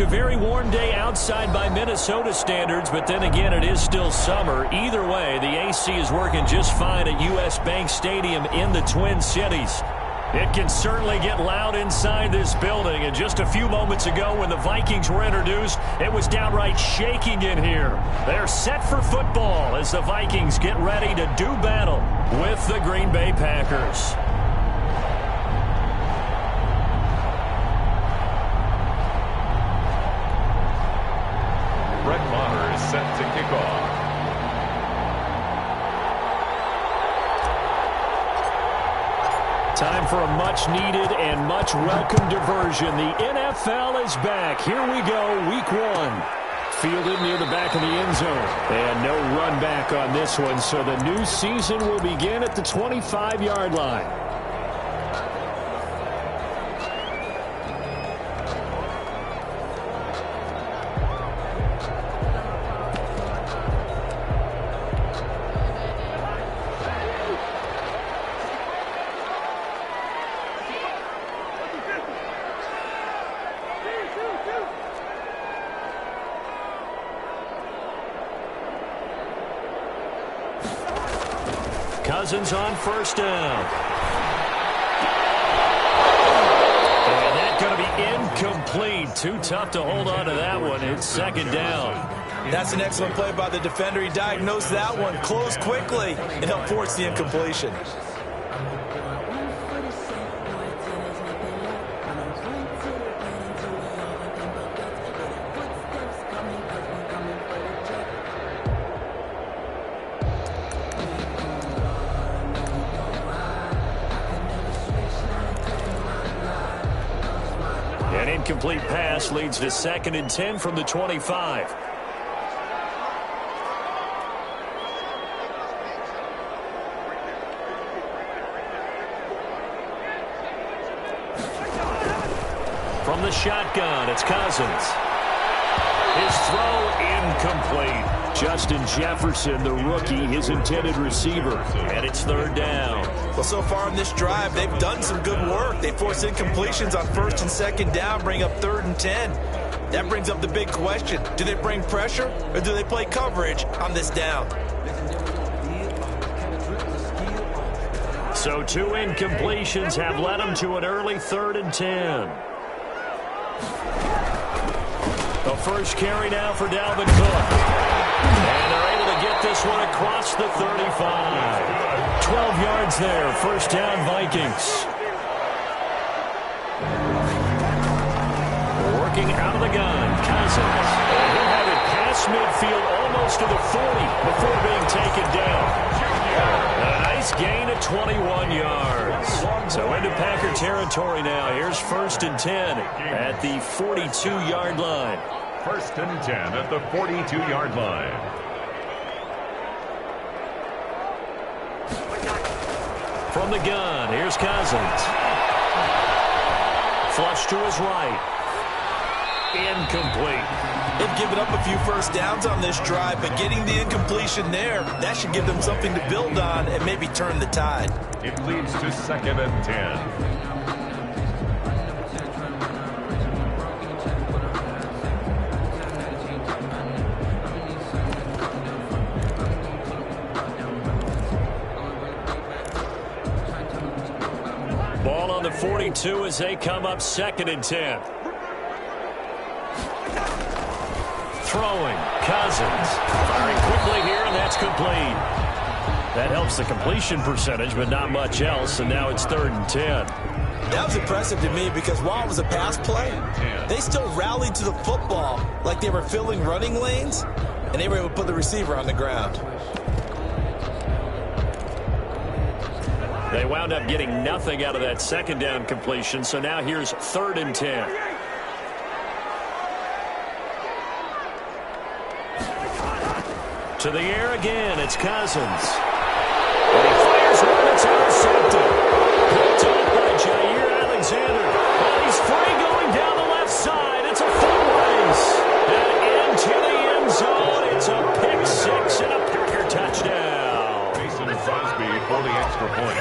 A very warm day outside by Minnesota standards, but then again, it is still summer. Either way, the AC is working just fine at U.S. Bank Stadium in the Twin Cities. It can certainly get loud inside this building, and just a few moments ago when the Vikings were introduced, it was downright shaking in here. They're set for football as the Vikings get ready to do battle with the Green Bay Packers. Brett Maher is set to kick off. Time for a much-needed and much-welcome diversion. The NFL is back. Here we go, Week 1. Fielded near the back of the end zone. And no run back on this one, so the new season will begin at the 25-yard line. Cousins on first down. And that's going to be incomplete. Too tough to hold on to that one. It's second down. That's an excellent play by the defender. He diagnosed that one, closed quickly, and helped force the incompletion. An incomplete pass leads to 2nd and 10 from the 25. From the shotgun, it's Cousins. His throw incomplete. Justin Jefferson, the rookie, his intended receiver. And it's 3rd down. Well, so far in this drive, they've done some good work. They force incompletions on 1st and 2nd down, bring up 3rd and 10. That brings up the big question. Do they bring pressure or do they play coverage on this down? So 2 incompletions have led them to an early 3rd and 10. The first carry now for Dalvin Cook. And they're able to get this one across the 35. 12 yards there. First down, Vikings. Working out of the gun, Cousins. And he'll have it past midfield almost to the 40 before being taken down. A nice gain of 21 yards. So into Packer territory now. Here's 1st and 10 at the 42-yard line. 1st and 10 at the 42-yard line. From the gun, here's Cousins. Flush to his right. Incomplete. They've given up a few first downs on this drive, but getting the incompletion there, that should give them something to build on and maybe turn the tide. It leads to 2nd and 10. Ball on the 42 as they come up 2nd and 10. Throwing, Cousins. Firing quickly here, and that's complete. That helps the completion percentage, but not much else, and now it's 3rd and 10. That was impressive to me because while it was a pass play, they still rallied to the football like they were filling running lanes, and they were able to put the receiver on the ground. They wound up getting nothing out of that 2nd down completion, so now here's 3rd and 10. To the air again, it's Cousins. And he fires one that's intercepted. Picked up by Jair Alexander. And he's free going down the left side. It's a foot race. And into the end zone. It's a pick six and a Packer touchdown. Mason Crosby for the extra point.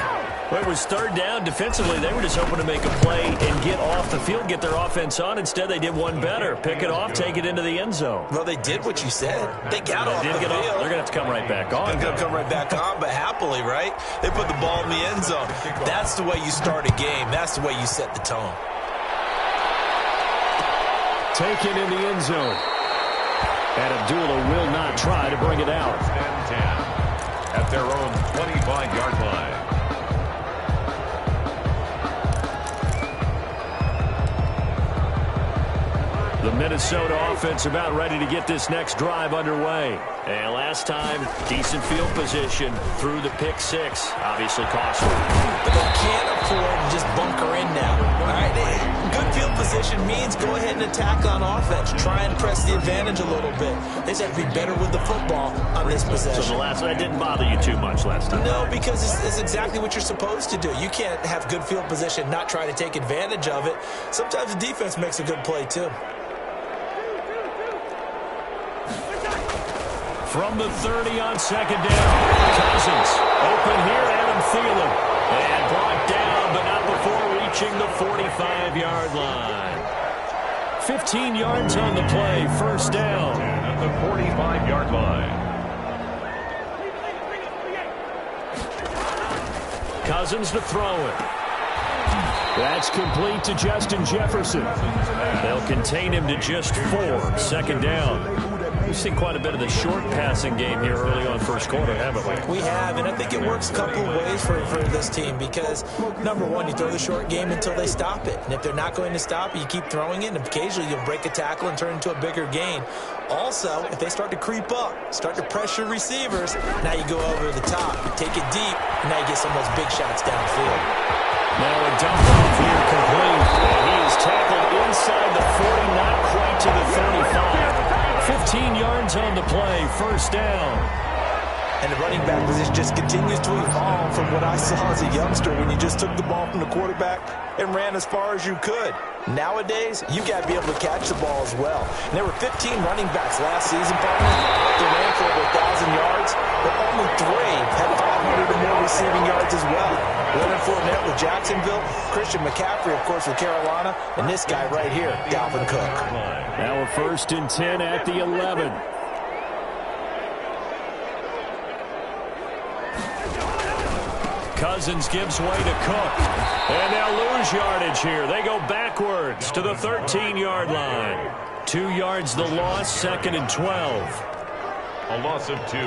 Well, it was 3rd down. Defensively, they were just hoping to make a play and get off the field, get their offense on. Instead, they did one better. Pick it off, take it into the end zone. Well, they did what you said. They got off the field. They're going to have to come right back on. They're going to come right back on, but happily, right? They put the ball in the end zone. That's the way you start a game. That's the way you set the tone. Taken in the end zone. And Abdullah will not try to bring it out. 10 at their own 25-yard line. The Minnesota offense about ready to get this next drive underway. And last time, decent field position through the pick six. Obviously costly. But they can't afford to just bunker in now. All right, good field position means go ahead and attack on offense. Try and press the advantage a little bit. They just have to be better with the football on this possession. So that didn't bother you too much last time? No, because it's exactly what you're supposed to do. You can't have good field position, not try to take advantage of it. Sometimes the defense makes a good play, too. From the 30 on second down, Cousins open here, Adam Thielen. And brought down, but not before reaching the 45-yard line. 15 yards on the play, first down. At the 45-yard line. Cousins to throw it. That's complete to Justin Jefferson. They'll contain him to just 4, second down. We've seen quite a bit of the short passing game here early on first quarter, haven't we? We have, and I think it works a couple of ways for this team because, number one, you throw the short game until they stop it. And if they're not going to stop it, you keep throwing it, and occasionally you'll break a tackle and turn into a bigger gain. Also, if they start to creep up, start to pressure receivers, now you go over the top, you take it deep, and now you get some of those big shots downfield. Now a dump off here complete. And he is tackled inside the 40, not quite to the 35. 15 yards on the play, first down. And the running back position just continues to evolve from what I saw as a youngster when you just took the ball from the quarterback and ran as far as you could. Nowadays, you got to be able to catch the ball as well. And there were 15 running backs last season, partner. They ran for over 1,000 yards, but only 3 had 500 or more receiving yards as well. Leonard Fournette with Jacksonville, Christian McCaffrey, of course, with Carolina, and this guy right here, Dalvin Cook. Now a 1st and 10 at the 11. Cousins gives way to Cook. And they'll lose yardage here. They go backwards to the 13-yard line. 2 yards the loss, 2nd and 12. A loss of 2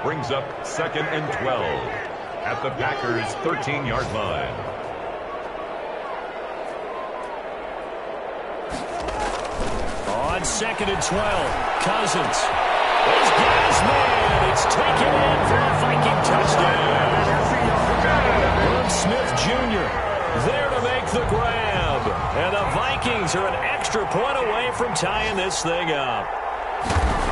brings up 2nd and 12 at the Packers' 13-yard line. On 2nd and 12, Cousins. He's got his man. It's taken in for a Viking touchdown. Smith Jr. there to make the grab. And the Vikings are an extra point away from tying this thing up.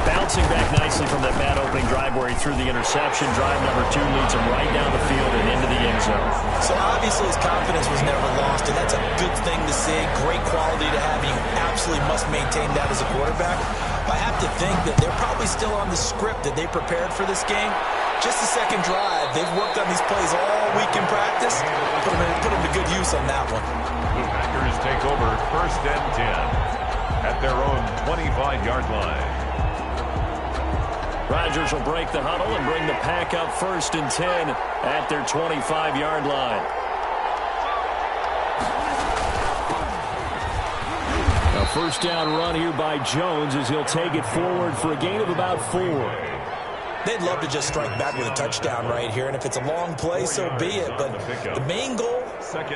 Bouncing back nicely from that bad opening drive where he threw the interception. Drive number 2 leads him right down the field and into the end zone. So obviously his confidence was never lost, and that's a good thing to see. Great quality to have. You absolutely must maintain that as a quarterback. But I have to think that they're probably still on the script that they prepared for this game. Just the second drive. They've worked on these plays all week in practice. Put them to good use on that one. The Packers take over 1st and 10 at their own 25-yard line. Rodgers will break the huddle and bring the pack up 1st and 10 at their 25-yard line. A first down run here by Jones as he'll take it forward for a gain of about 4. They'd love to just strike back with a touchdown right here, and if it's a long play, so be it. But the main goal,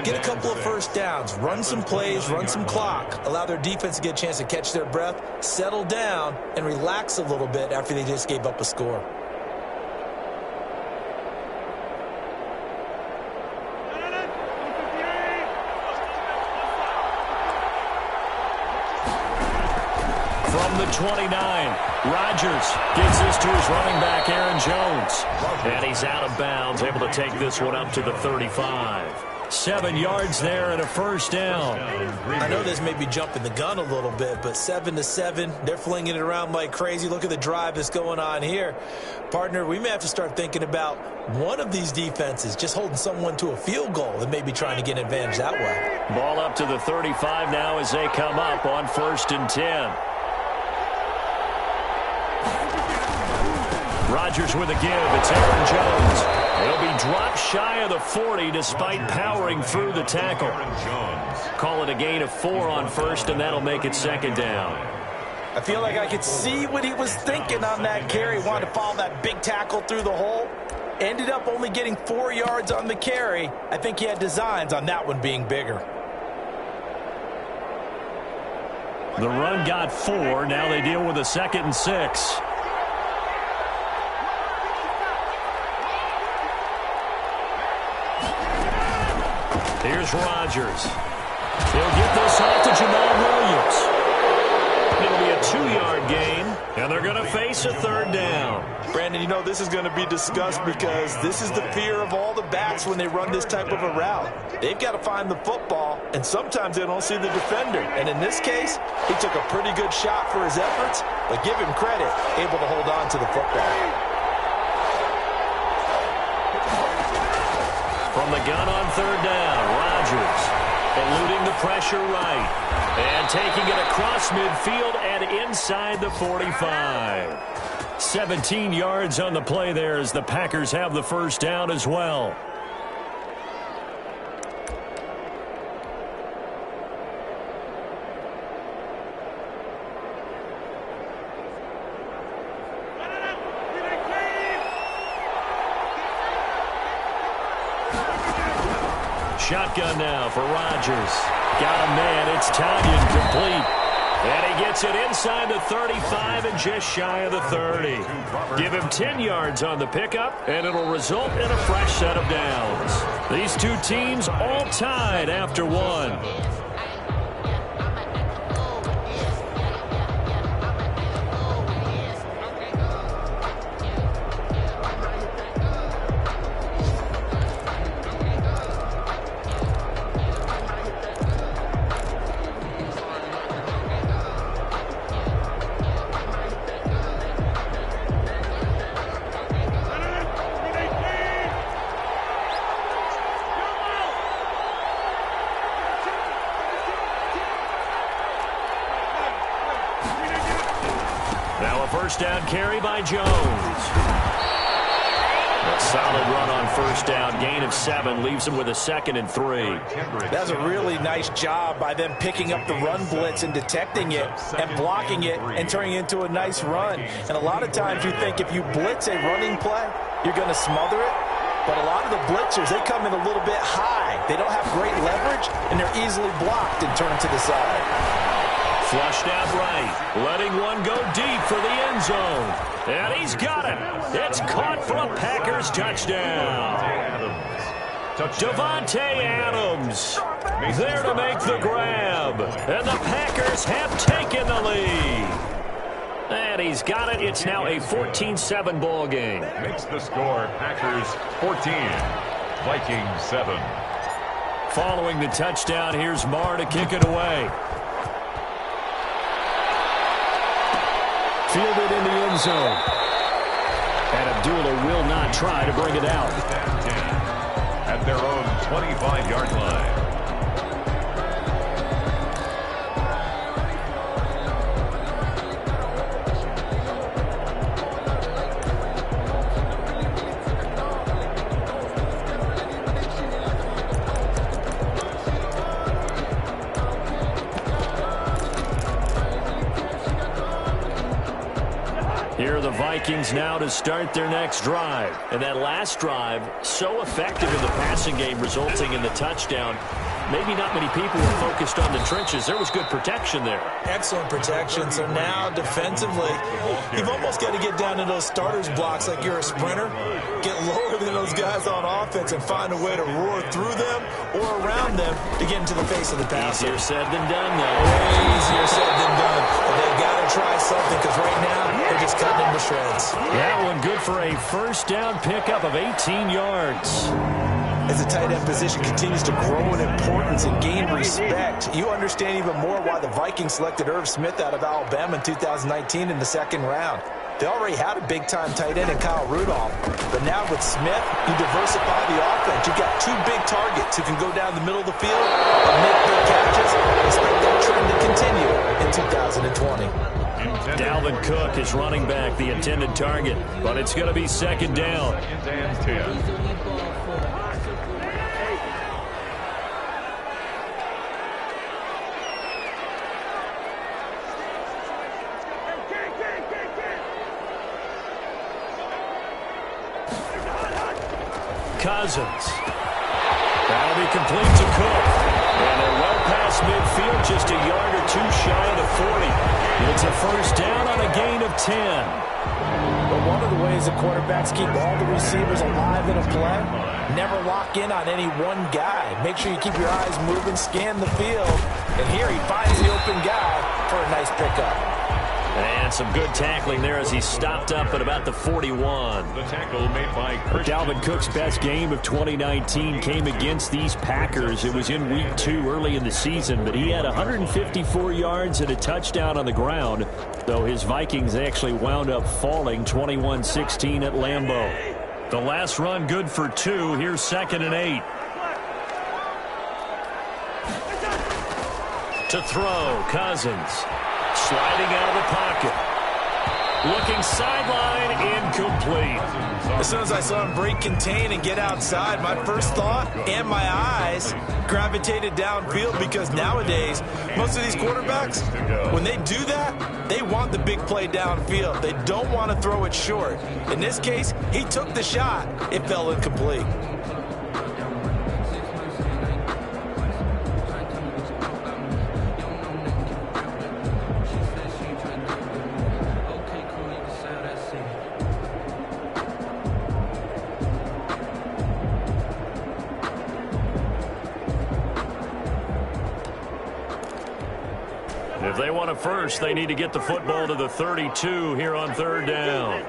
get a couple of first downs, run some plays, run some clock, allow their defense to get a chance to catch their breath, settle down, and relax a little bit after they just gave up a score. From the 29, Rodgers gives this to his running back, Aaron Jones. And he's out of bounds, able to take this one up to the 35. 7 yards there and a first down. I know this may be jumping the gun a little bit, but 7-7, they're flinging it around like crazy. Look at the drive that's going on here. Partner, we may have to start thinking about one of these defenses just holding someone to a field goal and maybe trying to get an advantage that way. Ball up to the 35 now as they come up on 1st and 10. Rodgers with a give. It's Aaron Jones. He'll be dropped shy of the 40 despite powering through the tackle. Call it a gain of 4 on 1st, and that'll make it 2nd down. I feel like I could see what he was thinking on that carry. Wanted to follow that big tackle through the hole. Ended up only getting 4 yards on the carry. I think he had designs on that one being bigger. The run got 4. Now they deal with a 2nd and 6. Here's Rodgers. He'll get this off to Jamal Williams. It'll be a 2-yard gain, and they're going to face a 3rd down. Brandon, you know this is going to be discussed because this is the fear of all the backs when they run this type of a route. They've got to find the football, and sometimes they don't see the defender. And in this case, he took a pretty good shot for his efforts, but give him credit, able to hold on to the football. From the gun on 3rd down, Rodgers eluding the pressure right and taking it across midfield and inside the 45. 17 yards on the play there as the Packers have the first down as well. Shotgun now for Rodgers. Got a man. It's Tanyan complete. And he gets it inside the 35 and just shy of the 30. Give him 10 yards on the pickup, and it'll result in a fresh set of downs. These two teams all tied after one. First down carry by Jones. A solid run on first down. Gain of 7 leaves him with a 2nd and 3. That's a really nice job by them picking up the run blitz and detecting it and blocking it and turning it into a nice run. And a lot of times you think if you blitz a running play, you're going to smother it. But a lot of the blitzers, they come in a little bit high. They don't have great leverage, and they're easily blocked and turned to the side. Flushed out right, letting one go deep for the end zone. And he's got it. It's caught for a Packers touchdown. Davante Adams there to make the grab. And the Packers have taken the lead. And he's got it. It's now a 14-7 ball game. Makes the score Packers 14, Vikings 7. Following the touchdown, here's Marr to kick it away. Fielded in the end zone. And Abdullah will not try to bring it out. At their own 25-yard line. Here are the Vikings now to start their next drive. And that last drive, so effective in the passing game, resulting in the touchdown. Maybe not many people were focused on the trenches. There was good protection there. Excellent protection. So now defensively, you've almost got to get down to those starters blocks like you're a sprinter. Get lower than those guys on offense and find a way to roar through them or around them to get into the face of the passer. Easier said than done, though. Way easier said than done. But they've got to try something because right now they're just cutting them to shreds. That one good for a first down pickup of 18 yards. As the tight end position continues to grow in importance and gain respect, you understand even more why the Vikings selected Irv Smith out of Alabama in 2019 in the second round. They already had a big-time tight end in Kyle Rudolph, but now with Smith, you diversify the offense. You've got two big targets who can go down the middle of the field and make big catches. Expect that trend to continue in 2020. Dalvin Cook is running back, the intended target, but it's going to be second down. Cousins. That'll be complete to Cook. And they're well past midfield, just a yard or two shy of the 40. It's a first down on a gain of 10. But one of the ways the quarterbacks keep all the receivers alive in a play, never lock in on any one guy. Make sure you keep your eyes moving, scan the field. And here he finds the open guy for a nice pickup. And some good tackling there as he stopped up at about the 41. The tackle made by Dalvin Cook's best game of 2019 came against these Packers. It was in week 2 early in the season, but he had 154 yards and a touchdown on the ground, though his Vikings actually wound up falling 21-16 at Lambeau. The last run good for 2. Here's 2nd and 8. To throw, Cousins. Sliding out of the pocket. Looking sideline, incomplete. As soon as I saw him break contain and get outside, my first thought and my eyes gravitated downfield, because nowadays, most of these quarterbacks, when they do that, they want the big play downfield. They don't want to throw it short. In this case, he took the shot. It fell incomplete. If they want a first, they need to get the football to the 32 here on 3rd down.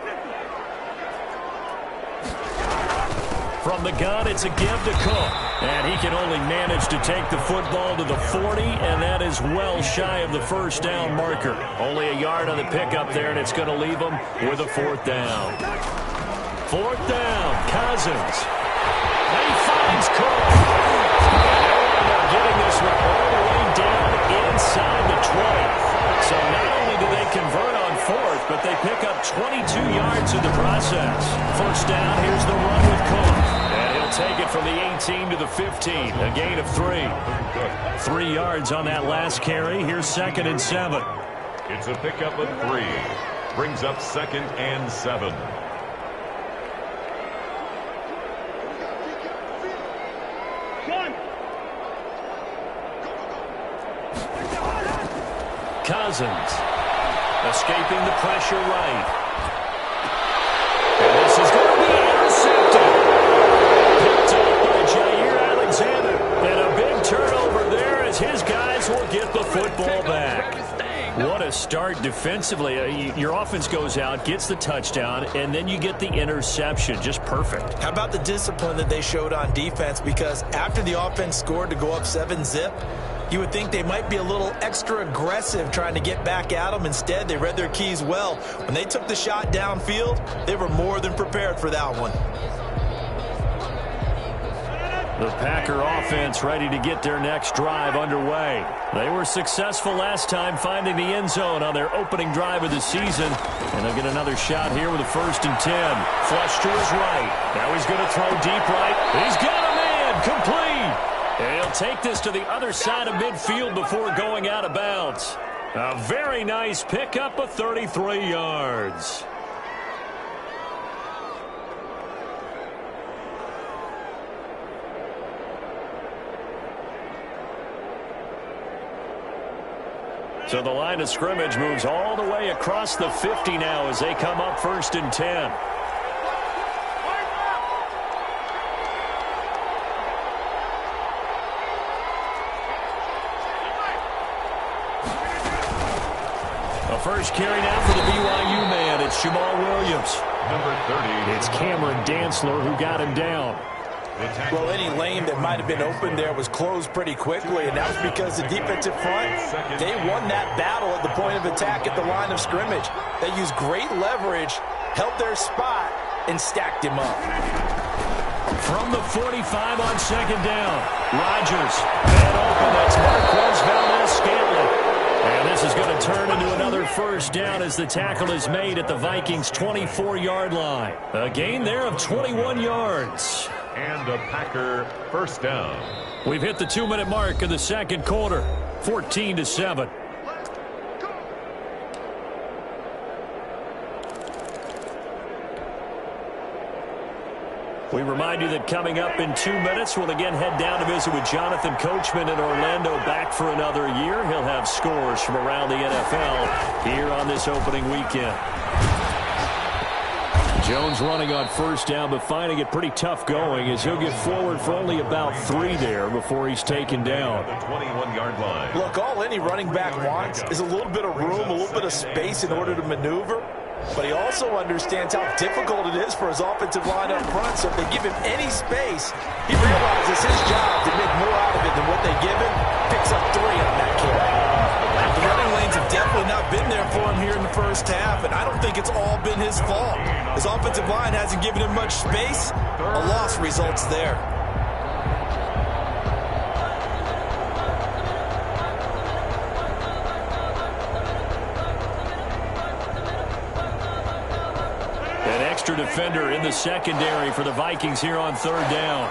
From the gun, it's a give to Cook. And he can only manage to take the football to the 40, and that is well shy of the first down marker. Only a yard on the pickup there, and it's going to leave him with a 4th down. 4th down, Cousins. And he finds Cook. And they're getting this one all the way down inside the 20. So not only do they convert on 4th, but they pick up 22 yards in the process. First down, here's the run with Cook. And he'll take it from the 18 to the 15, a gain of 3. 3 yards on that last carry. Here's 2nd and 7. It's a pickup of 3. Brings up 2nd and 7. Cousins escaping the pressure right. And this is going to be intercepted. Picked up by Jair Alexander. And a big turnover there as his guys will get the football back. What a start defensively. Your offense goes out, gets the touchdown, and then you get the interception. Just perfect. How about the discipline that they showed on defense? Because after the offense scored to go up 7-zip, you would think they might be a little extra aggressive trying to get back at them. Instead, they read their keys well. When they took the shot downfield, they were more than prepared for that one. The Packer offense ready to get their next drive underway. They were successful last time finding the end zone on their opening drive of the season. And they'll get another shot here with a 1st and 10. Flush to his right. Now he's going to throw deep right. He's got a man. Complete. And he'll take this to the other side of midfield before going out of bounds. A very nice pickup of 33 yards. So the line of scrimmage moves all the way across the 50 now as they come up 1st and 10. A first carry now for the BYU man. It's Jamal Williams. Number 30. It's Cameron Dantzler who got him down. Well, any lane that might have been open there was closed pretty quickly, and that was because the defensive front, they won that battle at the point of attack at the line of scrimmage. They used great leverage, held their spot, and stacked him up. From the 45 on second down, Rodgers. And open, that's Marquez Valdez-Scantling. And this is going to turn into another first down as the tackle is made at the Vikings' 24-yard line. A gain there of 21 yards. And a Packer first down. We've hit the 2-minute mark of the second quarter, 14-7. We remind you that coming up in 2 minutes, we'll again head down to visit with Jonathan Coachman in Orlando, back for another year. He'll have scores from around the NFL here on this opening weekend. Jones running on first down, but finding it pretty tough going as he'll get forward for only about 3 there before he's taken down. The 21-yard line. Look, all any running back wants is a little bit of room, a little bit of space in order to maneuver. But he also understands how difficult it is for his offensive line up front. So if they give him any space, he realizes his job to make more out of it than what they give him. Picks up 3 on that carry. The running lanes have definitely not been there for him here in the first half, and I don't think it's all been his fault. His offensive line hasn't given him much space. A loss results there. Extra defender in the secondary for the Vikings here on third down.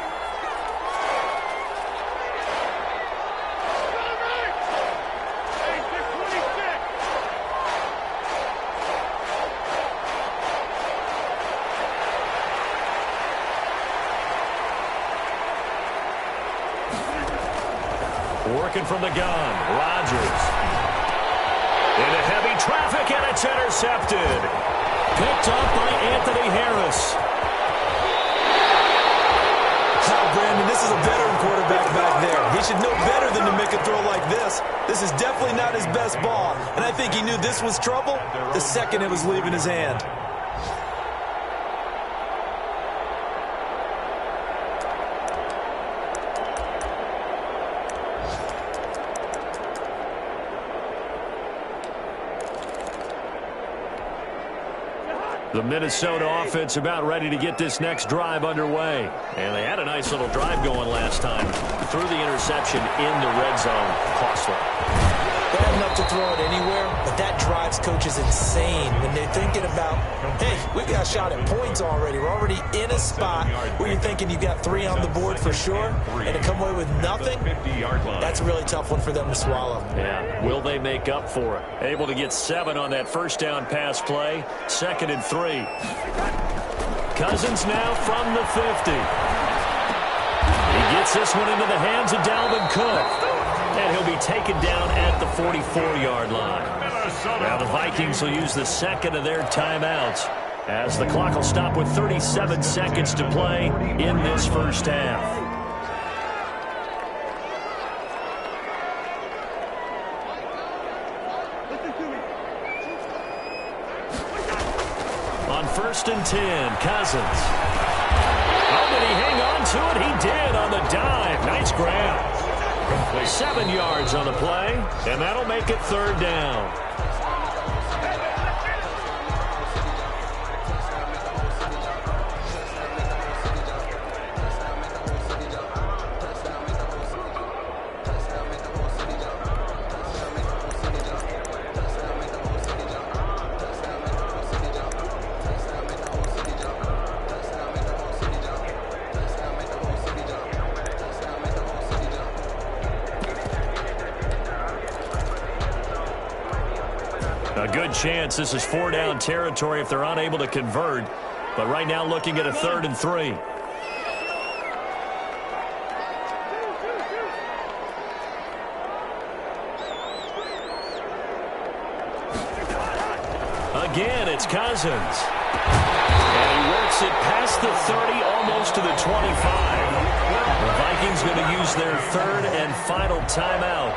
Working from the gun, Rodgers. Into heavy traffic, and it's intercepted. Picked up by Anthony Harris. Brandon, this is a veteran quarterback back there. He should know better than to make a throw like this. This is definitely not his best ball, and I think he knew this was trouble the second it was leaving his hand. The Minnesota offense about ready to get this next drive underway. And they had a nice little drive going last time. Threw the interception in the red zone. Costly. They have enough to throw it anywhere, but that drives coaches insane when they're thinking about, hey, we've got a shot at points already. We're already in a spot where you're thinking you've got 3 on the board for sure, and to come away with nothing, that's a really tough one for them to swallow. Yeah, will they make up for it? Able to get 7 on that first down pass play. 2nd and 3. Cousins now from the 50. He gets this one into the hands of Dalvin Cook. And he'll be taken down at the 44-yard line. Now the Vikings will use the 2nd of their timeouts as the clock will stop with 37 seconds to play in this first half. On 1st and 10, Cousins. Oh, did he hang on to it? He did on the dive. Nice grab. 7 yards on the play, and that'll make it 3rd down. A good chance this is 4-down territory if they're unable to convert. But right now looking at a 3rd and 3. Again, it's Cousins. And he works it past the 30, almost to the 25. The Vikings going to use their 3rd and final timeout,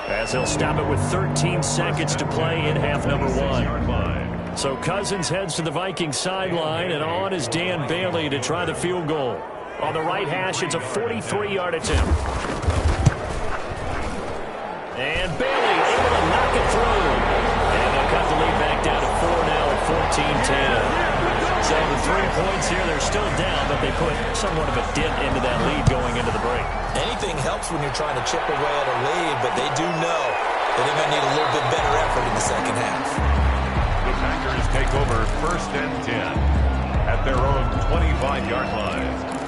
as they'll stop it with 13 seconds to play in half number 1. So Cousins heads to the Vikings sideline, and on is Dan Bailey to try the field goal. On the right hash, it's a 43-yard attempt. And Bailey able to knock it through. And they'll cut the lead back down to 4 now at 14-10. So the 3 points here, they're still down, but they put somewhat of a dent into that lead going into the break. Anything helps when you're trying to chip away at a lead, but they do know that they're going to need a little bit better effort in the second half. The Packers take over 1st and 10 at their own 25-yard line.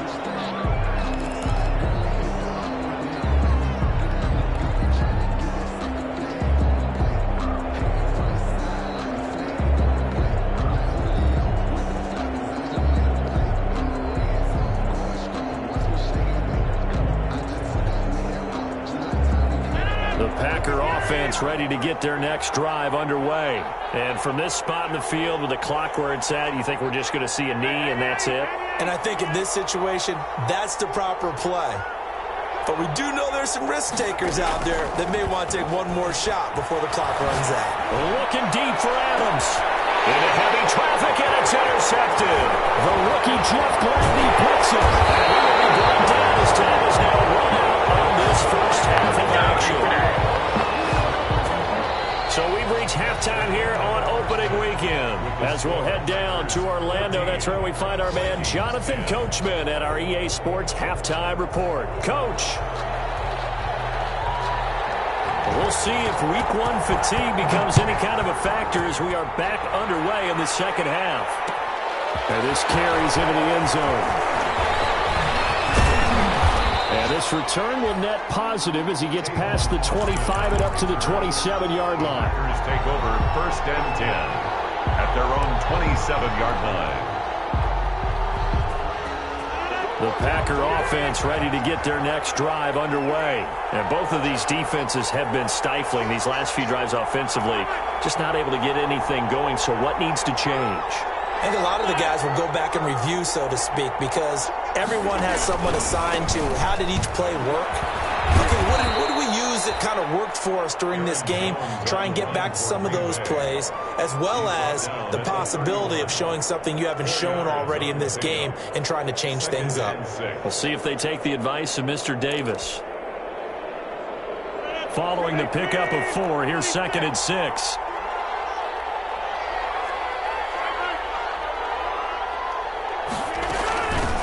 Packer offense ready to get their next drive underway. And from this spot in the field with the clock where it's at, you think we're just going to see a knee and that's it? And I think in this situation, that's the proper play. But we do know there's some risk takers out there that may want to take one more shot before the clock runs out. Looking deep for Adams. Into heavy traffic, and it's intercepted. The rookie Jeff Gladney puts it. And he will be brought down as time is now run out on this first half of action. So we've reached halftime here on opening weekend. As we'll head down to Orlando, that's where we find our man Jonathan Coachman at our EA Sports Halftime Report. Coach. We'll see if week one fatigue becomes any kind of a factor as we are back underway in the second half. And this carries into the end zone. And this return will net positive as he gets past the 25 and up to the 27-yard line. Packers take over 1st and 10 at their own 27-yard line. The Packer offense ready to get their next drive underway. And both of these defenses have been stifling these last few drives offensively. Just not able to get anything going, so what needs to change? I think a lot of the guys will go back and review, so to speak, because everyone has someone assigned to how did each play work. Okay, what did we use that kind of worked for us during this game? Try and get back to some of those plays, as well as the possibility of showing something you haven't shown already in this game and trying to change things up. We'll see if they take the advice of Mr. Davis. Following the pickup of 4, here's 2nd and 6.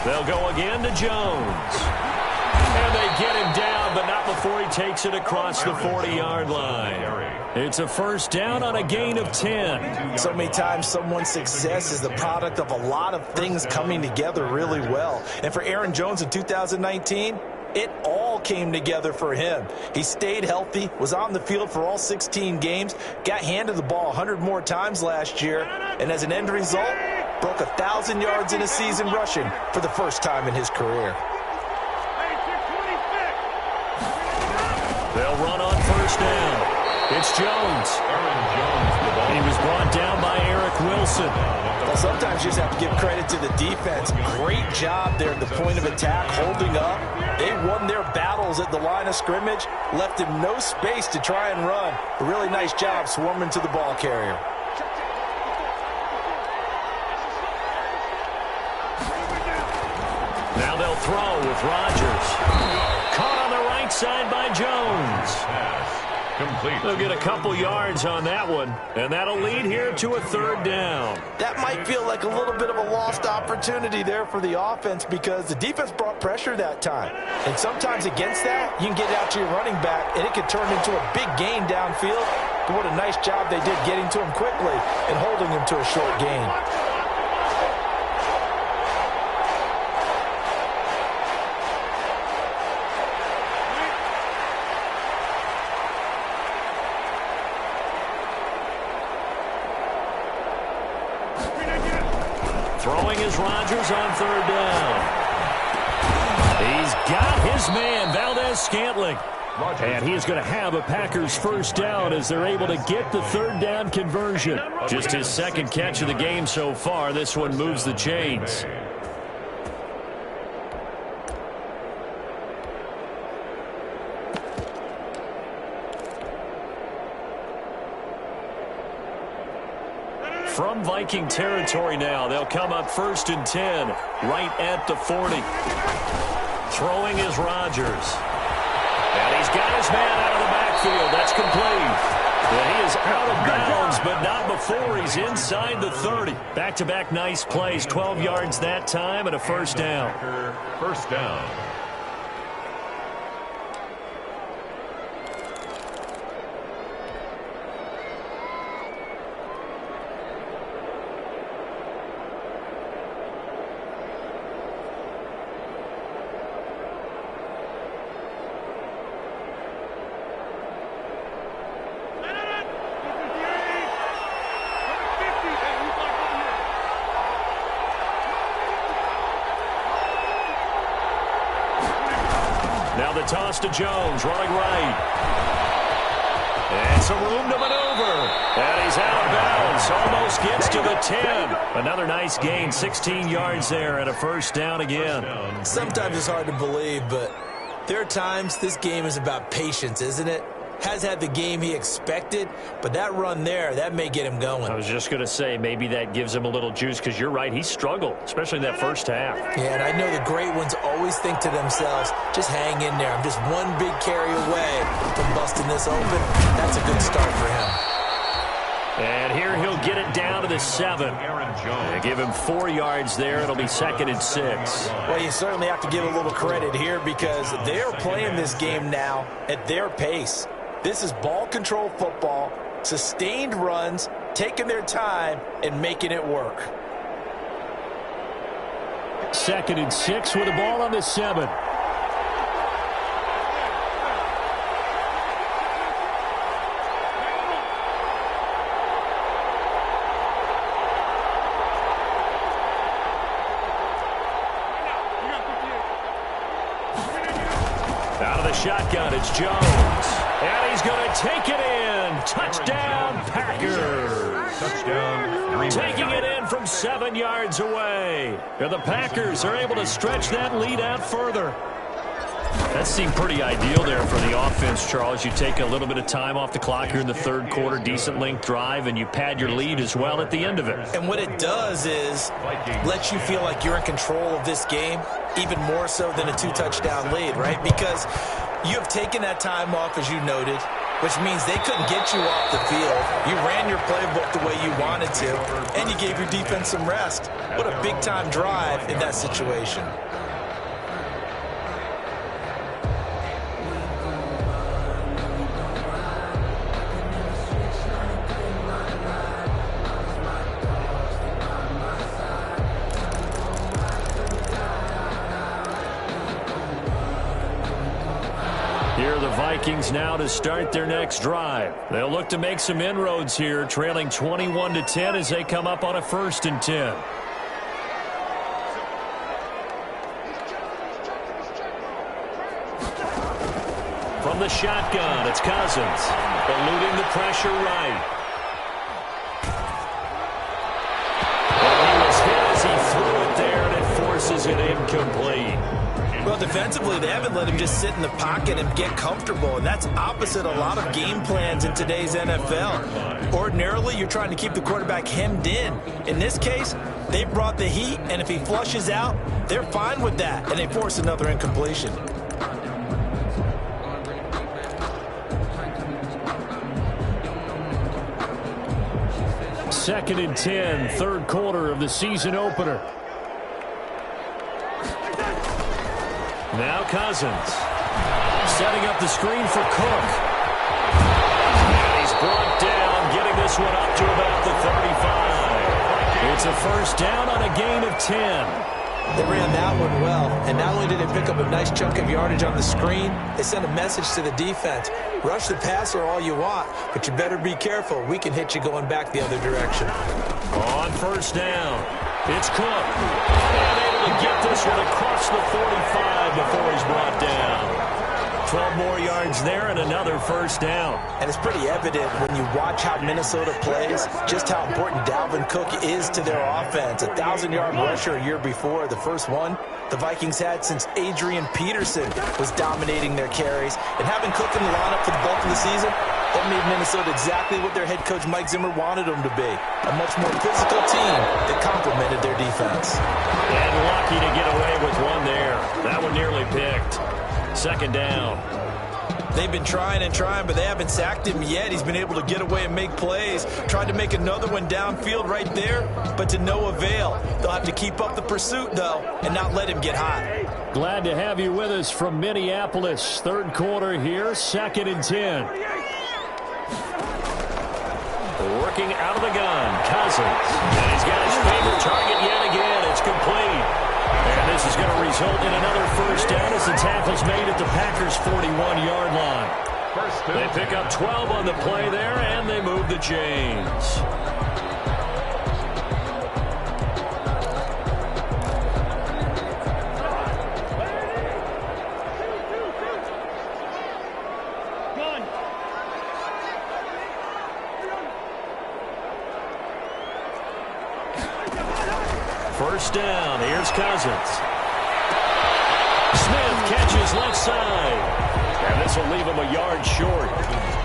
They'll go again to Jones. And they get him down, but not before he takes it across the 40-yard line. It's a first down on a gain of 10. So many times someone's success is the product of a lot of things coming together really well. And for Aaron Jones in 2019, it all came together for him. He stayed healthy, was on the field for all 16 games, got handed the ball 100 more times last year, and as an end result, broke 1,000 yards in a season rushing for the first time in his career. They'll run on first down. It's Jones. He was brought down by Eric Wilson. Well, sometimes you just have to give credit to the defense. Great job there at the point of attack, holding up. They won their battles at the line of scrimmage, left him no space to try and run. A really nice job swarming to the ball carrier. Now they'll throw with Rodgers. Caught on the right side by Jones. Complete. They'll get a couple yards on that one, and that'll lead here to a 3rd down. That might feel like a little bit of a lost opportunity there for the offense because the defense brought pressure that time. And sometimes against that, you can get out to your running back, and it could turn into a big gain downfield. But what a nice job they did getting to him quickly and holding him to a short gain. Throwing is Rodgers on 3rd down. He's got his man, Valdez-Scantling. And he is going to have a Packers first down as they're able to get the 3rd down conversion. Just his 2nd catch of the game so far. This one moves the chains. from Viking territory now. They'll come up 1st and 10, right at the 40. Throwing is Rodgers. And he's got his man out of the backfield. That's complete. And he is out of bounds, but not before he's inside the 30. Back-to-back nice plays, 12 yards that time and a first down. First down. Now the toss to Jones, running right. And some room to maneuver. And he's out of bounds. Almost gets to the 10. Another nice gain, 16 yards there and a first down again. Sometimes it's hard to believe, but there are times this game is about patience, isn't it? Has had the game he expected, but that run there, that may get him going. I was just going to say, maybe that gives him a little juice, because you're right, he struggled, especially in that first half. Yeah, and I know the great ones always think to themselves, just hang in there. I'm just one big carry away from busting this open. That's a good start for him. And here he'll get it down to the 7. They give him 4 yards there. It'll be 2nd and 6. Well, you certainly have to give a little credit here, because they're playing this game now at their pace. This is ball control football, sustained runs, taking their time, and making it work. 2nd and 6 with the ball on the 7. Out of the shotgun, it's Jones. And he's going to take it in. Touchdown, Packers. Touchdown. Taking it in from 7 yards away. And the Packers are able to stretch that lead out further. That seemed pretty ideal there for the offense, Charles. You take a little bit of time off the clock here in the third quarter, decent length drive, and you pad your lead as well at the end of it. And what it does is let you feel like you're in control of this game, even more so than a 2-touchdown lead, right? Because you have taken that time off, as you noted, which means they couldn't get you off the field. You ran your playbook the way you wanted to, and you gave your defense some rest. What a big-time drive in that situation. Here are the Vikings now to start their next drive. They'll look to make some inroads here, trailing 21-10 as they come up on a 1st and 10. From the shotgun, it's Cousins, eluding the pressure right. And he was hit as he threw it there, and it forces it incomplete. Well, defensively, they haven't let him just sit in the pocket and get comfortable, and that's opposite a lot of game plans in today's NFL. Ordinarily, you're trying to keep the quarterback hemmed in. In this case, they brought the heat, and if he flushes out, they're fine with that, and they force another incompletion. Second and 10, third quarter of the season opener. Now Cousins setting up the screen for Cook. And he's brought down, getting this one up to about the 35. It's a first down on a gain of 10. They ran that one well, and not only did they pick up a nice chunk of yardage on the screen, they sent a message to the defense. Rush the passer all you want, but you better be careful. We can hit you going back the other direction. On first down, it's Cook. And able to get this one across the 45 before he's brought down. 12 more yards there and another first down. And it's pretty evident when you watch how Minnesota plays, just how important Dalvin Cook is to their offense. 1,000-yard rusher a year before, the first one the Vikings had since Adrian Peterson was dominating their carries. And having Cook in the lineup for the bulk of the season, That made Minnesota exactly what their head coach Mike Zimmer wanted them to be. A much more physical team that complemented their defense. And lucky to get away with one there. That one nearly picked. Second down. They've been trying and trying, but they haven't sacked him yet. He's been able to get away and make plays. Tried to make another one downfield right there, but to no avail. They'll have to keep up the pursuit, though, and not let him get hot. Glad to have you with us from Minneapolis. Third quarter here, 2nd and 10. Working out of the gun, Cousins. And he's got his favorite target yet again. It's complete. And this is going to result in another first down as the tackle's made at the Packers' 41-yard line. They pick up 12 on the play there, and they move the chains. First down. Here's Cousins. Smith catches left side. And this will leave him a yard short.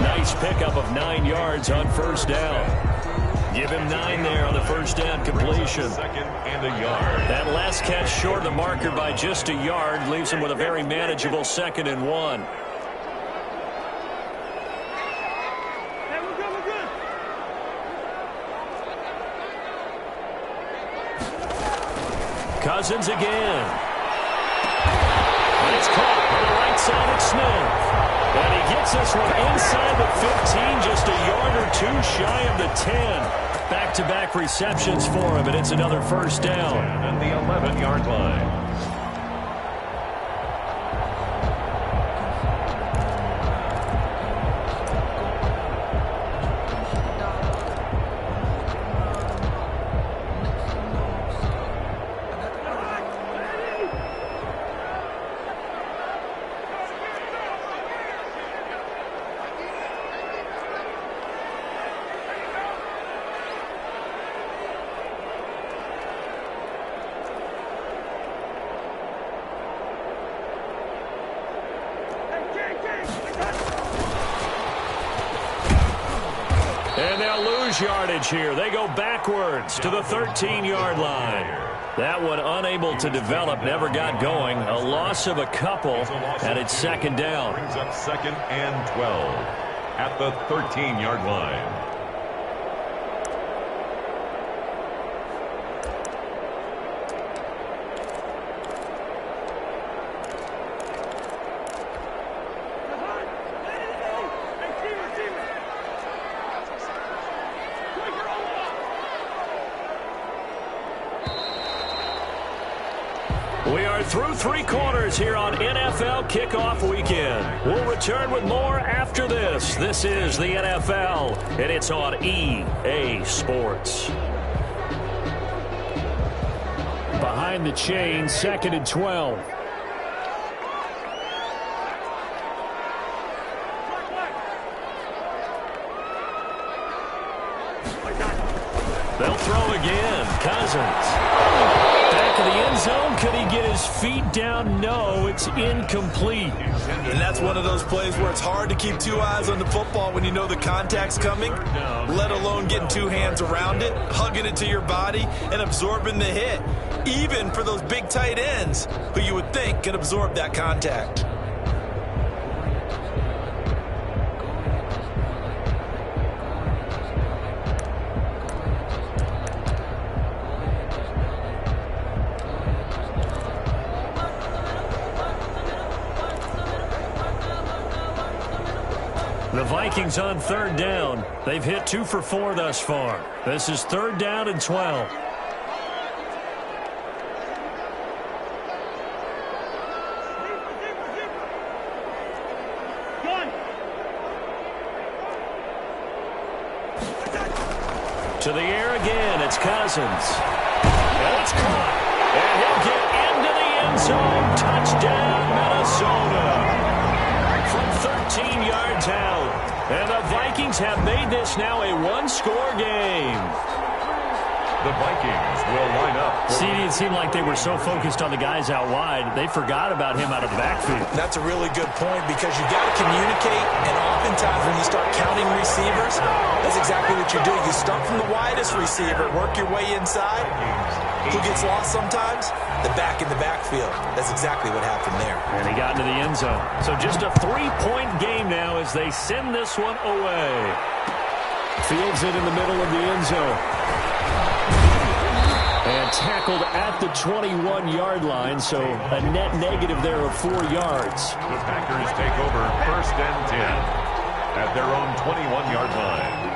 Nice pickup of 9 yards on first down. Give him 9 there on the first down completion. Second and a yard. That last catch short of the marker by just a yard leaves him with a very manageable 2nd and 1. Cousins again. And it's caught on the right side of Smith. And he gets this one inside the 15, just a yard or two shy of the 10. Back-to-back receptions for him, and it's another first down. And the 11-yard line. And they'll lose yardage here. They go backwards to the 13-yard line. That one unable to develop, never got going. A loss of a couple, and it's second down. Brings up 2nd and 12 at the 13-yard line. We are through 3 quarters here on NFL Kickoff Weekend. We'll return with more after this. This is the NFL, and it's on EA Sports. Behind the chain, 2nd and 12. They'll throw again. Cousins. Back of the end zone. Could he get his feet down? No, it's incomplete. And that's one of those plays where it's hard to keep 2 eyes on the football when you know the contact's coming, let alone getting 2 hands around it, hugging it to your body, and absorbing the hit, even for those big tight ends who you would think can absorb that contact. The Vikings on 3rd down. They've hit 2 for 4 thus far. This is 3rd down and 12. To the air again. It's Cousins. And it's caught. And he'll get into the end zone. Touchdown, Minnesota. From 13 yards out. And the Vikings have made this now a 1-score game. The Vikings will line up. See, it seemed like they were so focused on the guys out wide, they forgot about him out of the backfield. That's a really good point because you got to communicate, and oftentimes when you start counting receivers, that's exactly what you do. You start from the widest receiver, work your way inside. Who gets lost sometimes? The back in the backfield. That's exactly what happened there. And he got into the end zone. So just a 3-point game now as they send this one away. Fields it in the middle of the end zone. And tackled at the 21-yard line, so a net negative there of 4 yards. The Packers take over 1st and 10 at their own 21-yard line.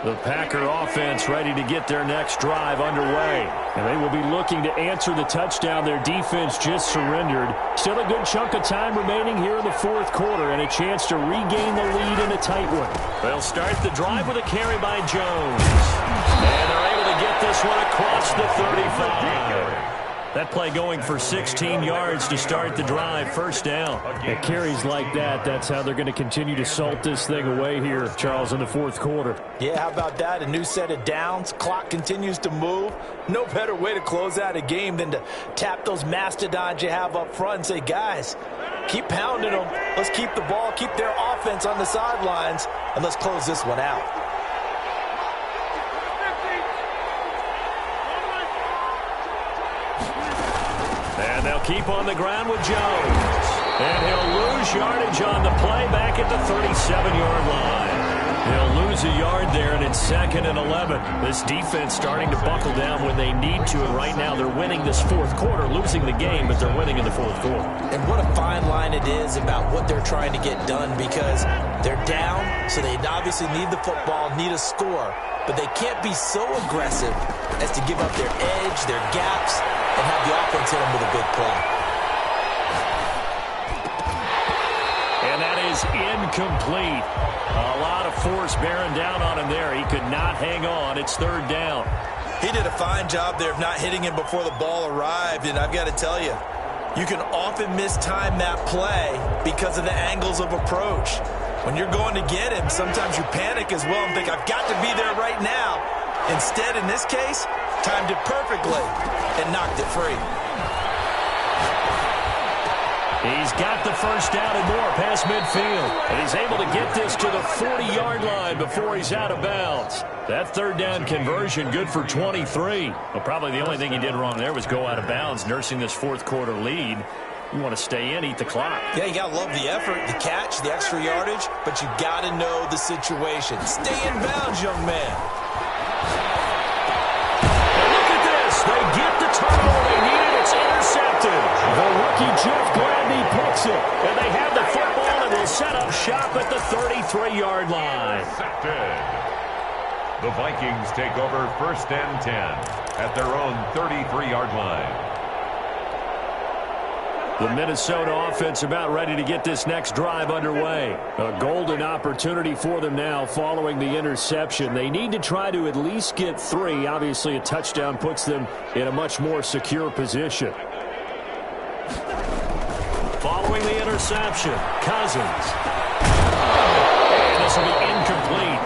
The Packer offense ready to get their next drive underway. And they will be looking to answer the touchdown their defense just surrendered. Still a good chunk of time remaining here in the 4th quarter and a chance to regain the lead in a tight one. They'll start the drive with a carry by Jones. And they're able to get this one across the 35. That play going for 16 yards to start the drive, 1st down. It carries like that. That's how they're going to continue to salt this thing away here, Charles, in the 4th quarter. Yeah, how about that? A new set of downs. Clock continues to move. No better way to close out a game than to tap those mastodons you have up front and say, guys, keep pounding them. Let's keep the ball, keep their offense on the sidelines, and let's close this one out. And they'll keep on the ground with Jones. And he'll lose yardage on the play back at the 37-yard line. He'll lose a yard there, and it's 2nd and 11. This defense starting to buckle down when they need to, and right now they're winning this 4th quarter, losing the game, but they're winning in the 4th quarter. And what a fine line it is about what they're trying to get done because they're down, so they obviously need the football, need a score, but they can't be so aggressive as to give up their edge, their gaps, and have the offense hit them with a big play. And that is incomplete. A lot of force bearing down on him there. He could not hang on. It's 3rd down. He did a fine job there of not hitting him before the ball arrived, and I've got to tell you, you can often mistime that play because of the angles of approach. When you're going to get him, sometimes you panic as well and think, I've got to be there right now. Instead, in this case, timed it perfectly and knocked it free. He's got the 1st down and more past midfield. And he's able to get this to the 40-yard line before he's out of bounds. That 3rd down conversion good for 23. Well, probably the only thing he did wrong there was go out of bounds, nursing this 4th quarter lead. You want to stay in, eat the clock. Yeah, you got to love the effort, the catch, the extra yardage, but you got to know the situation. Stay in bounds, young man. And look at this. They get the turnover they needed. It's intercepted. The rookie Jeff Gladney picks it. And they have the football and will set up shop at the 33-yard line. The Vikings take over 1st and 10 at their own 33-yard line. The Minnesota offense about ready to get this next drive underway. A golden opportunity for them now following the interception. They need to try to at least get 3. Obviously, a touchdown puts them in a much more secure position. Following the interception, Cousins. And this will be incomplete.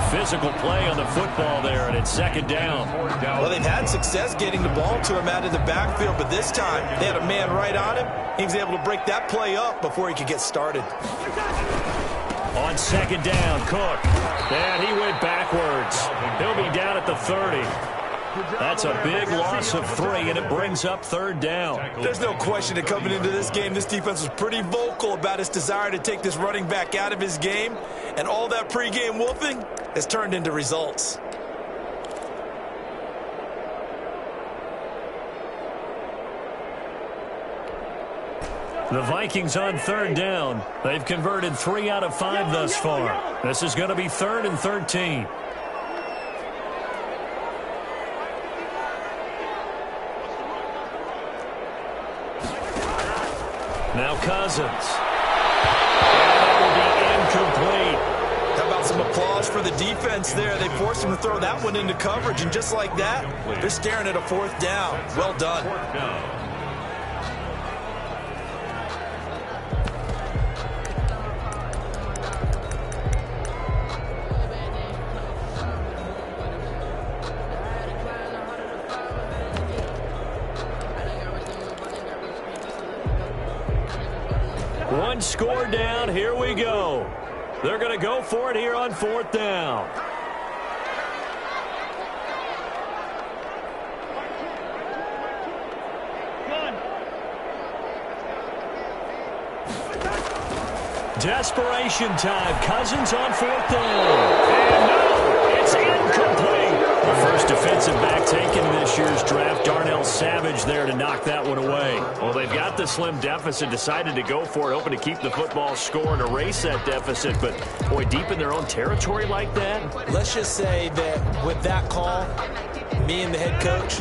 Physical play on the football there, and it's 2nd down. Well, they've had success getting the ball to him out of the backfield, but this time they had a man right on him. He was able to break that play up before he could get started. On 2nd down, Cook. And he went backwards. He'll be down at the 30. That's a big loss of 3, and it brings up 3rd down. There's no question that coming into this game, this defense was pretty vocal about its desire to take this running back out of his game, and all that pregame wolfing has turned into results. The Vikings on 3rd down. They've converted 3 out of 5 thus far. This is going to be 3rd and 13. Now Cousins. And that will be incomplete. How about some applause for the defense there? They forced him to throw that one into coverage, and just like that, they're staring at a fourth down. Well done. Fourth down. One score down. Here we go. They're going to go for it here on fourth down. Desperation time. Cousins on fourth down. And no, it's incomplete. The first defensive back taken in this year's draft, Darnell Savage, there to knock that one away. Well, they've got the slim deficit, decided to go for it, hoping to keep the football score and erase that deficit. But, boy, deep in their own territory like that. Let's just say that with that call, me and the head coach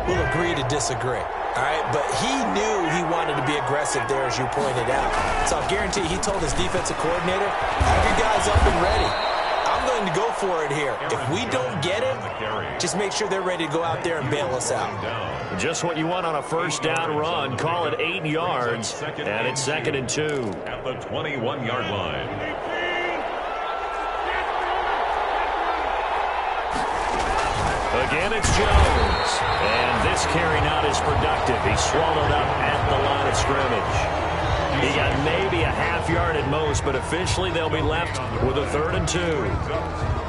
will agree to disagree. All right, but he knew he wanted to be aggressive there, as you pointed out. So I'll guarantee he told his defensive coordinator, have your guys up and ready. I'm going to go for it here. If we don't get it, just make sure they're ready to go out there and bail us out. Just what you want on a first down run. Call it 8 yards, and it's 2nd and 2. At the 21-yard line. Again, it's Jones. And this carry not as productive. He's swallowed up at the line of scrimmage. He got maybe a half yard at most, but officially they'll be left with a 3rd and 2.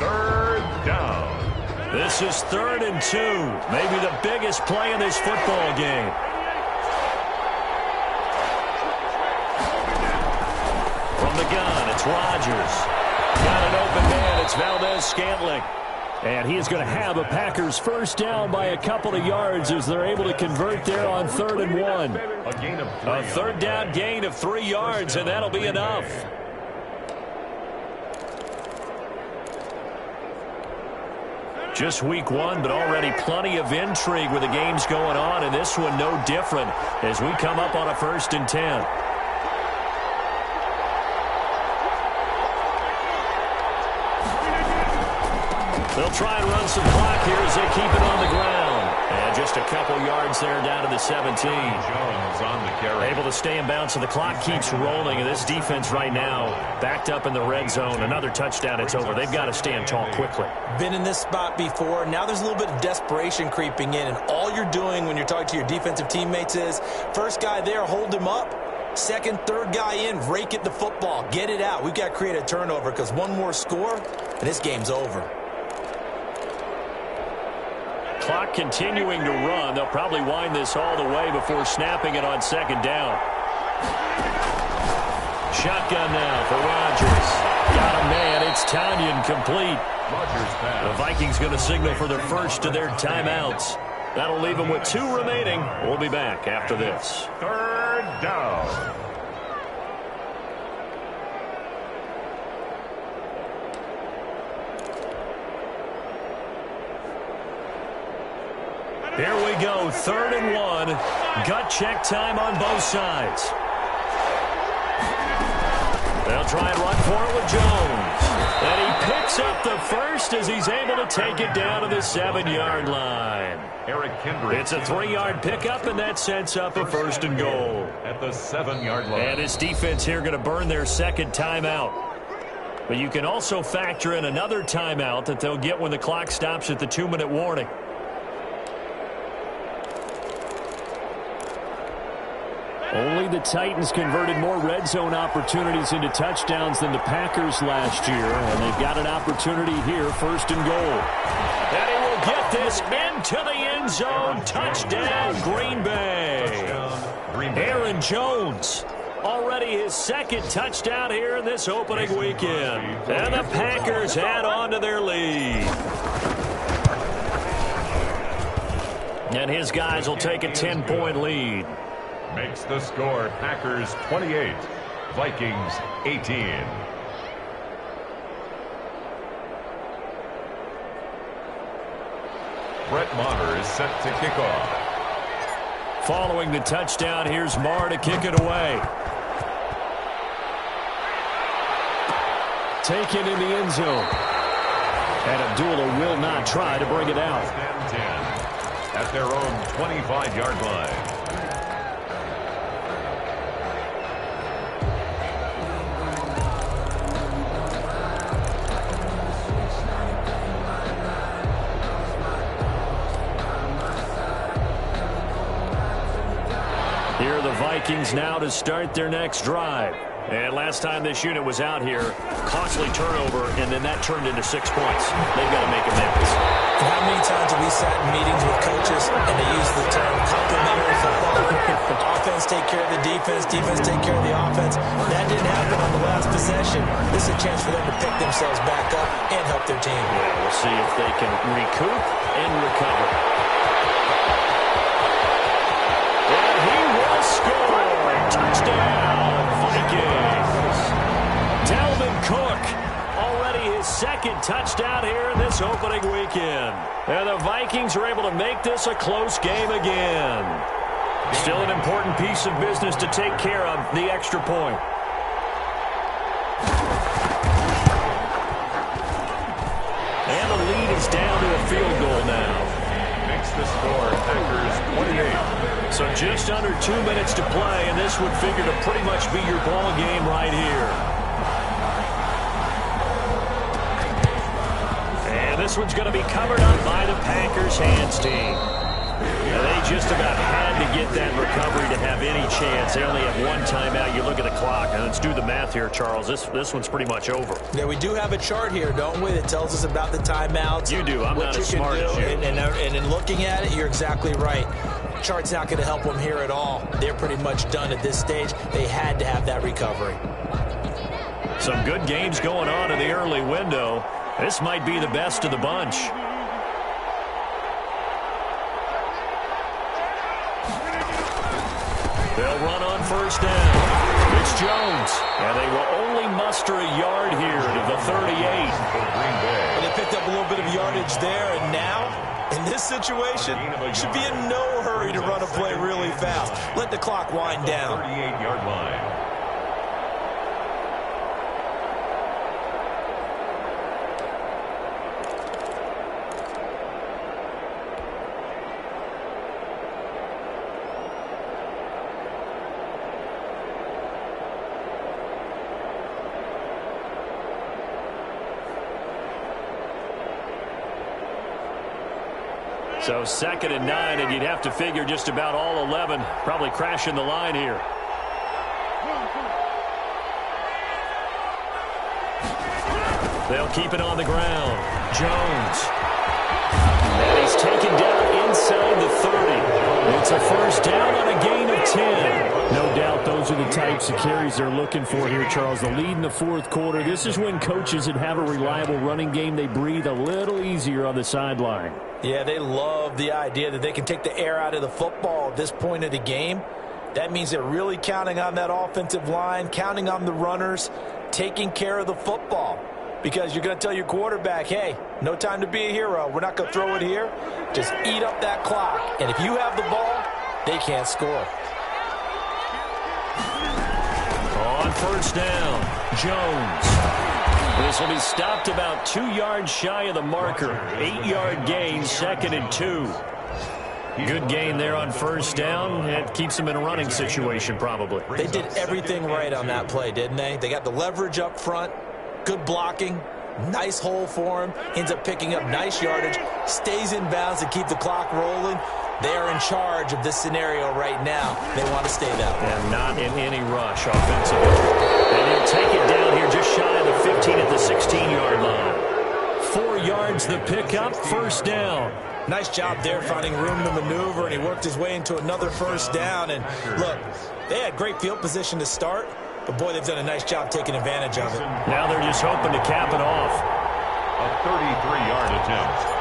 Third down. This is 3rd and 2. Maybe the biggest play in this football game. From the gun, it's Rodgers. Got an open man. It's Valdez-Scantling. And he is going to have a Packers first down by a couple of yards as they're able to convert there on 3rd and 1. A third down gain of 3 yards, and that'll be enough. Just week 1, but already plenty of intrigue with the games going on, and this one no different as we come up on a 1st and 10. They'll try and run some clock here as they keep it on the ground. And just a couple yards there down to the 17. Jones on the carry. Able to stay in bounds, so the clock keeps rolling. And this defense right now backed up in the red zone. Another touchdown, it's over. They've got to stand tall quickly. Been in this spot before. Now there's a little bit of desperation creeping in. And all you're doing when you're talking to your defensive teammates is, first guy there, hold him up. Second, third guy in, rake at the football. Get it out. We've got to create a turnover because one more score, and this game's over. Clock continuing to run. They'll probably wind this all the way before snapping it on 2nd down. Shotgun now for Rodgers. Got a man. It's Tanyan complete. Rodgers pass. The Vikings going to signal for the first of their timeouts. That'll leave them with 2 remaining. We'll be back after this. Third down. Here we go, 3rd and 1. Gut check time on both sides. They'll try and run for it with Jones. And he picks up the first as he's able to take it down to the 7-yard line. Eric Kendrick. It's a 3-yard pickup, and that sets up a 1st and goal. At the 7-yard line. And his defense here going to burn their 2nd timeout. But you can also factor in another timeout that they'll get when the clock stops at the 2-minute warning. Only the Titans converted more red zone opportunities into touchdowns than the Packers last year, and they've got an opportunity here, 1st and goal. And he will get this into the end zone. Touchdown, Green Bay. Aaron Jones, already his 2nd touchdown here in this opening weekend. And the Packers add on to their lead. And his guys will take a 10-point lead. Makes the score Packers 28, Vikings 18. Brett Maher is set to kick off. Following the touchdown, here's Maher to kick it away. taken in the end zone. And Abdullah will not try to bring it out. 10 at their own 25-yard line. Here are the Vikings now to start their next drive. And last time this unit was out here, costly turnover, and then that turned into 6 points. They've got to make amends. And how many times have we sat in meetings with coaches and they use the term complementary football? Offense take care of the defense, defense take care of the offense. That didn't happen on the last possession. This is a chance for them to pick themselves back up and help their team. Yeah, we'll see if they can recoup and recover. And he will score. Touchdown, Vikings. Dalvin Cook, already his second touchdown here in this opening weekend. And the Vikings are able to make this a close game again. Still an important piece of business to take care of, the extra point. And the lead is down to a field goal now. Makes the score Packers 28. So just under 2 minutes to play, and this would figure to pretty much be your ball game right here. And this one's going to be covered up by the Packers hands team. Now, they just about had to get that recovery to have any chance. They only have one timeout. You look at the clock, and let's do the math here, Charles. This one's pretty much over. Yeah, we do have a chart here, don't we, that tells us about the timeouts. You do. I'm not as smart as you. And in looking at it, you're exactly right. Chart's not going to help them here at all. They're pretty much done at this stage. They had to have that recovery. Some good games going on in the early window. This might be the best of the bunch. They'll run on first down. It's Jones. And they will only muster a yard here to the 38. Well, they picked up a little bit of yardage there, and now, in this situation, should be in no hurry to run a play really fast. Let the clock wind down. 38-yard line. So 2nd and 9, and you'd have to figure just about all 11 probably crashing the line here. They'll keep it on the ground. Jones. And he's taken down inside the 30. It's a first down on a gain of 10. No doubt those are the types of carries they're looking for here, Charles. The lead in the fourth quarter. This is when coaches that have a reliable running game, they breathe a little easier on the sideline. Yeah, they love the idea that they can take the air out of the football at this point of the game. That means they're really counting on that offensive line, counting on the runners, taking care of the football. Because you're going to tell your quarterback, hey, no time to be a hero. We're not going to throw it here. Just eat up that clock. And if you have the ball, they can't score. On first down, Jones. This will be stopped about 2 yards shy of the marker. 8-yard gain, 2nd and 2. Good gain there on first down. That keeps them in a running situation probably. They did everything right on that play, didn't they? They got the leverage up front, good blocking, nice hole for him, ends up picking up nice yardage, stays in bounds to keep the clock rolling. They are in charge of this scenario right now. They want to stay that way. And not in any rush offensively. And he'll take it down here just shy of the 15 at the 16-yard line. 4 yards the pickup, first down. Nice job there finding room to maneuver, and he worked his way into another first down. And look, they had great field position to start, but boy, they've done a nice job taking advantage of it. Now they're just hoping to cap it off. A 33-yard attempt.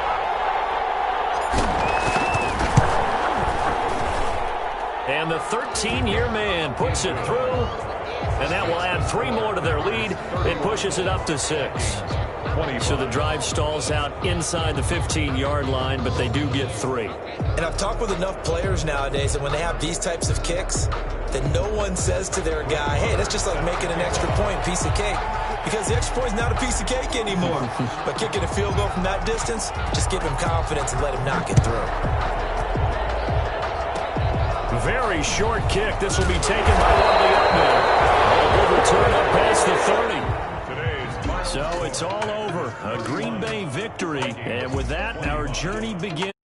And the 13-year man puts it through, and that will add 3 more to their lead. It pushes it up to 6. So the drive stalls out inside the 15-yard line, but they do get 3. And I've talked with enough players nowadays that when they have these types of kicks, that no one says to their guy, hey, that's just like making an extra point, piece of cake. because the extra point is not a piece of cake anymore. But kicking a field goal from that distance, just give him confidence and let him knock it through. Very short kick. This will be taken by one of the up men. A good return up past the 30. So it's all over. A Green Bay victory. And with that, our journey begins.